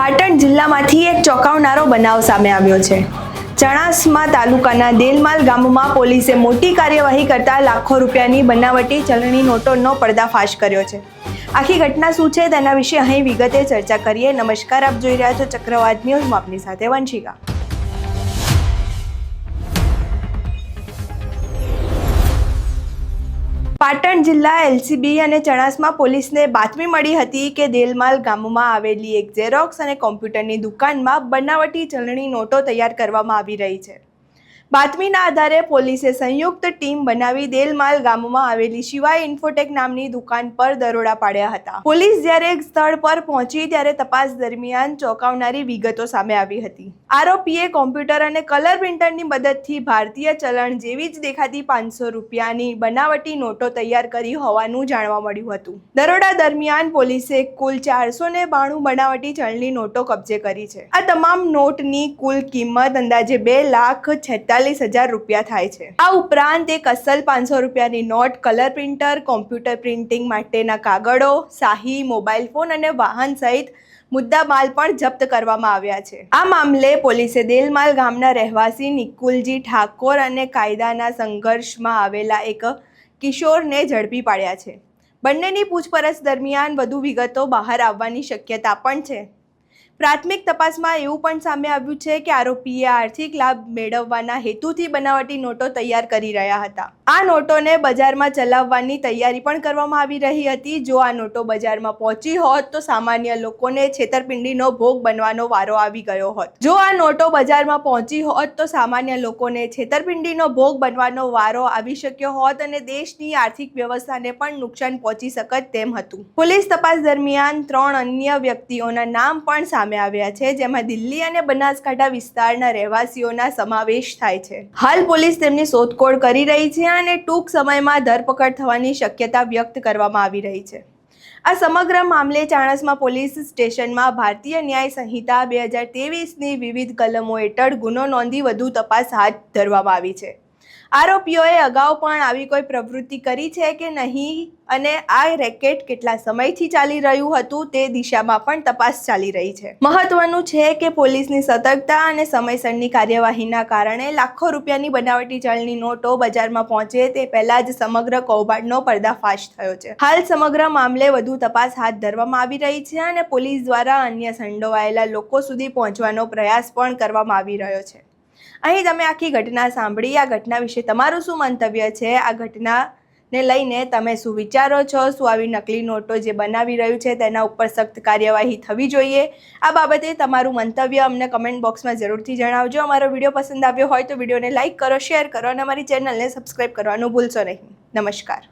પાટણ જિલ્લામાંથી એક ચોંકાવનારો બનાવ સામે આવ્યો છે। ચણાસમા તાલુકાના દેલમાલ ગામમાં પોલીસે મોટી કાર્યવાહી કરતા લાખો રૂપિયાની બનાવટી ચલણી નોટોનો પર્દાફાશ કર્યો છે। આખી ઘટના શું છે તેના વિશે અહીં વિગતે ચર્ચા કરીએ। નમસ્કાર, આપ જોઈ રહ્યા છો ચક્રવાત ન્યૂઝ। આપની સાથે વંશિકા। પાટણ જિલ્લા એલસીબી અને ચણાસમા પોલીસને બાતમી મળી હતી કે દેલમાલ ગામમાં આવેલી એક ઝેરોક્સ અને કોમ્પ્યુટરની દુકાનમાં બનાવટી ચલણી નોટો તૈયાર કરવામાં આવી રહી છે। બાતમીના આધારે પોલીસે સંયુક્ત ટીમ બનાવી દેલમાલ ગામમાં આવેલી શિવાય ઇન્ફોટેક નામની દુકાન પર દરોડા પાડ્યા હતા। પોલીસ જ્યારે સ્થળ પર પહોંચી ત્યારે તપાસ દરમિયાન ચોંકાવનારી વિગતો સામે આવી હતી। આરોપીએ કોમ્પ્યુટર અને કલર પ્રિન્ટરની મદદથી ભારતીય ચલણ જેવી જ દેખાતી 500 રૂપિયાની બનાવટી નોટો તૈયાર કરી હોવાનું જાણવા મળ્યું હતું। દરોડા દરમિયાન પોલીસે કુલ 492 બનાવટી ચલણી નોટો કબજે કરી છે। આ તમામ નોટની કુલ કિંમત અંદાજે 2,46,000 રૂપિયા થાય છે। આ ઉપરાંત એક અસલ 500 રૂપિયાની નોટ, કલર પ્રિન્ટર, કોમ્પ્યુટર પ્રિન્ટિંગ માટેના કાગળો, શાહી, મોબાઈલ ફોન અને વાહન સહિત મુદ્દામાલ પણ જપ્ત કરવામાં આવ્યા છે। આ મામલે પોલીસે દેલમાલ ગામના રહેવાસી નિકુલજી ઠાકોર અને કાયદાના સંઘર્ષમાં આવેલા એક કિશોરને ઝડપી પાડ્યા છે। બંનેની પૂછપરછ દરમિયાન વધુ વિગતો બહાર આવવાની શક્યતા પણ છે। પ્રાથમિક તપાસમાં એવું પણ સામે આવ્યું છે કે આરોપીએ આર્થિક લાભ મેળવવાના હેતુથી બનાવટી નોટો તૈયાર કરી રહ્યા હતા। આ નોટોને બજારમાં ચલાવવાની તૈયારી પણ કરવામાં આવી રહી હતી। જો આ નોટો બજારમાં પહોંચી હોત તો સામાન્ય લોકોને છેતરપિંડીનો ભોગ બનવાનો વારો આવી ગયો હોત। જો આ નોટો બજારમાં પહોંચી હોત તો સામાન્ય લોકોને છેતરપિંડીનો ભોગ બનવાનો વારો આવી શક્યો હોત અને દેશની આર્થિક વ્યવસ્થાને પણ નુકસાન પહોંચી શકત તેમ હતું। પોલીસ તપાસ દરમિયાન 3 અન્ય વ્યક્તિઓના નામ પણ સામે આવ્યા છે, જેમાં દિલ્હી અને બનાસકાંઠા વિસ્તારના રહેવાસીઓના સમાવેશ થાય છે। હાલ પોલીસ તેમની શોધખોળ કરી રહી છે અને ટૂંક સમયમાં ધરપકડ થવાની શક્યતા વ્યક્ત કરવામાં આવી રહી છે। આ સમગ્ર મામલે ચાણસ્મા પોલીસ સ્ટેશનમાં ભારતીય ન્યાય સંહિતા 2023ની વિવિધ કલમો હેઠળ ગુનો નોંધી વધુ તપાસ હાથ ધરવામાં આવી છે। આરોપીઓએ અગાઉ પણ આવી કોઈ પ્રવૃત્તિ કરી છે કે નહીં અને આ રેકેટ કેટલા સમયથી ચાલી રહ્યું હતું તે દિશામાં પણ તપાસ ચાલી રહી છે। મહત્વનું છે કે પોલીસની સતર્કતા અને સમયસરની કાર્યવાહીના કારણે લાખો રૂપિયાની બનાવટી ચલણી નોટો બજારમાં પહોંચે તે પહેલા જ સમગ્ર કૌભાંડનો પર્દાફાશ થયો છે। હાલ સમગ્ર મામલે વધુ તપાસ હાથ ધરવામાં આવી રહી છે અને પોલીસ દ્વારા અન્ય સંડોવાયેલા લોકો સુધી પહોંચવાનો પ્રયાસ પણ કરવામાં આવી રહ્યો છે। અહીં તમે આખી ઘટના સાંભળી। આ ઘટના વિશે તમારું શું મંતવ્ય છે? આ ઘટનાને લઈને તમે શું વિચારો છો? શું આવી નકલી નોટો જે બનાવી રહ્યું છે તેના ઉપર સખ્ત કાર્યવાહી થવી જોઈએ? આ બાબતે તમારું મંતવ્ય અમને કમેન્ટ બોક્સમાં જરૂરથી જણાવજો। અમારો વિડીયો પસંદ આવ્યો હોય તો વિડીયોને લાઇક કરો, શેર કરો અને અમારી ચેનલને સબસ્ક્રાઇબ કરવાનું ભૂલશો નહીં। નમસ્કાર।